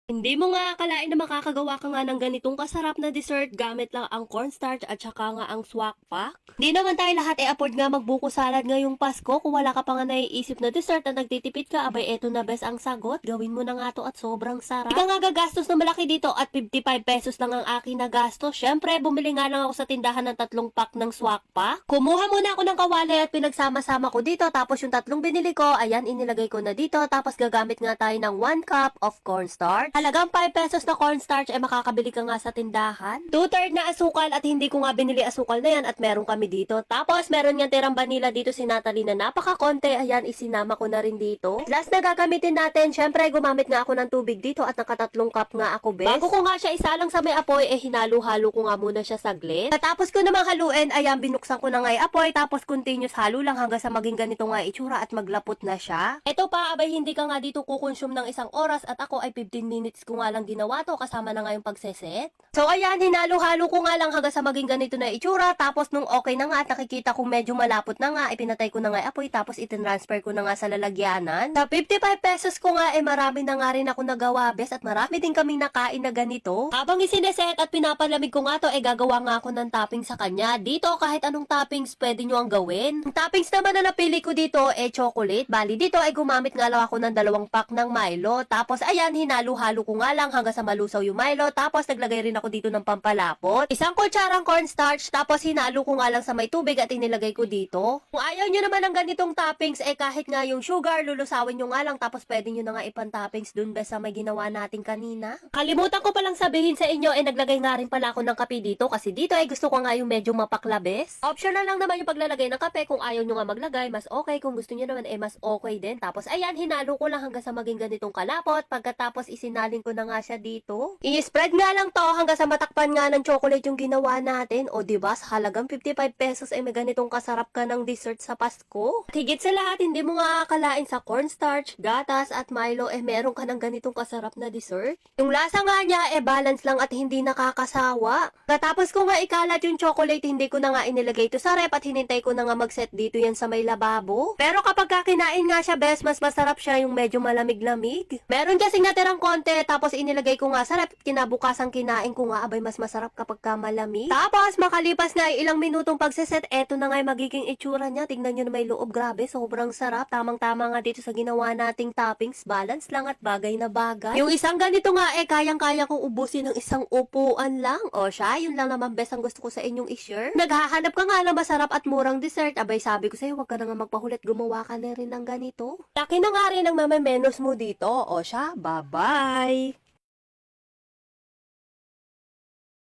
Hindi mo nga akalain na makakagawa ka nga ng ganitong kasarap na dessert gamit lang ang cornstarch at saka nga ang swak pak? Hindi naman tayo lahat afford nga magbuko salad ngayong Pasko. Kung wala ka pa nga naiisip na dessert na nagtitipid ka, abay eto na best ang sagot. Gawin mo na nga to at sobrang sarap. Hindi ka nga gagastos na malaki dito at 55 pesos lang ang akin na gastos. Syempre, bumili nga lang ako sa tindahan ng 3 pack ng swak pak. Kumuha muna ako ng kawali at pinagsama-sama ko dito. Tapos yung 3 binili ko, ayan, inilagay ko na dito. Tapos gagamit nga tayo ng 1 cup of cornstarch. Halagang 5 pesos na cornstarch ay makakabili ka nga sa tindahan. 2/3 na asukal at hindi ko nga binili asukal na yan at meron kami dito. Tapos meron nga tirang vanilla dito si Natalie na napaka-konti. Ayan, isinama ko na rin dito. Last na gagamitin natin, syempre gumamit nga ako ng tubig dito at naka 3 cup nga ako, bes. Bago ko nga siya isalang sa may apoy, hinalo-halo ko nga muna siya saglit. Tapos ko namang haluin, ayan, binuksan ko na nga yung apoy, tapos continuous halo lang hanggang sa maging ganito nga itsura at maglapot na siya. Ito pa, abay hindi ka nga dito kukonsume ng 1 oras at ako ay 15 minutes ko nga lang ginawa to kasama na nga yung pagseset. So ayan, hinalo-halo ko nga lang hanggang sa maging ganito na itsura. Tapos nung okay na nga at nakikita kong medyo malapot na nga, ipinatay ko na nga yung apoy tapos itinransfer ko na nga sa lalagyanan. Sa 55 pesos ko nga, marami na nga rin ako nagawa, bes, at marami din kaming nakain na ganito. Habang isineset at pinapalamig ko nga to, gagawa nga ako ng topping sa kanya. Dito, kahit anong toppings pwede nyo ang gawin. Ang toppings naman na napili ko dito, chocolate. Bali, dito ay gumamit nga lang ako ng 2 pack ng Milo. Tapos ayan, hinalo-halo ko nga lang hanggang sa malusaw yung Milo. Tapos naglagay rin ako dito ng pampalapot. 1 kutsarang cornstarch. Tapos hinalo ko nga lang sa may tubig at inilagay ko dito. Kung ayaw nyo naman ng ganitong toppings, kahit nga yung sugar, lulusawin nyo nga lang. Tapos pwede nyo na nga ipan-toppings dun ba sa may ginawa natin kanina. Kalimutan ko palang sabihin sa inyo, naglagay nga rin pala ako ng kape dito. Kasi dito gusto ko nga yung medyo mapaklabes. Optional lang naman yung paglalagay ng kape. Kung ayaw nyo nga maglagay, mas okay. Kung gusto nyo naman, mas okay din. Tapos ayan, hinalo ko lang hanggang sa maging ganitong kalapot. Pagkatapos isinalin ko na nga siya dito. I-spread nga lang to hanggang sa matakpan nga ng chocolate yung ginawa natin. O diba, sa halagang 55 pesos may ganitong kasarap ka ng dessert sa Pasko. At higit sa lahat, hindi mo nga akalain sa cornstarch, gatas at Milo meron ka ng ganitong kasarap na dessert. Yung lasa nga niya balance lang at hindi nakakasawa. Katapos ko nga ikalat yung chocolate, hindi ko na nga inilagay ito sa rep at hinintay ko na nga mag-set dito yan sa may lababo. Pero kapag kinain nga siya, bes, mas masarap siya yung medyo malamig-lamig. Meron kasing natirang konti, tapos inilagay ko nga sa rep, kinabukasan kinain ko nga, abay mas masarap kapag malamig. Tapos makalipas na ilang minutong pagseset, eto na nga yung magiging itsura niya. Tingnan nyo na may loob, grabe, sobrang sarap. Tamang-tama nga dito sa ginawa nating toppings, balance lang at bagay na bagay. Yung isang ganito nga kayang-kaya kong ubusin ng isang upuan lang. O siya, yun lang naman best ang gusto ko sa inyong i-share. Naghahanap ka nga ng masarap at murang dessert, abay sabi ko sa'yo, wag ka na nga magpahulit, gumawa ka na rin ng ganito. Laki na nga rin ang menos mo dito. O siya, bye-bye!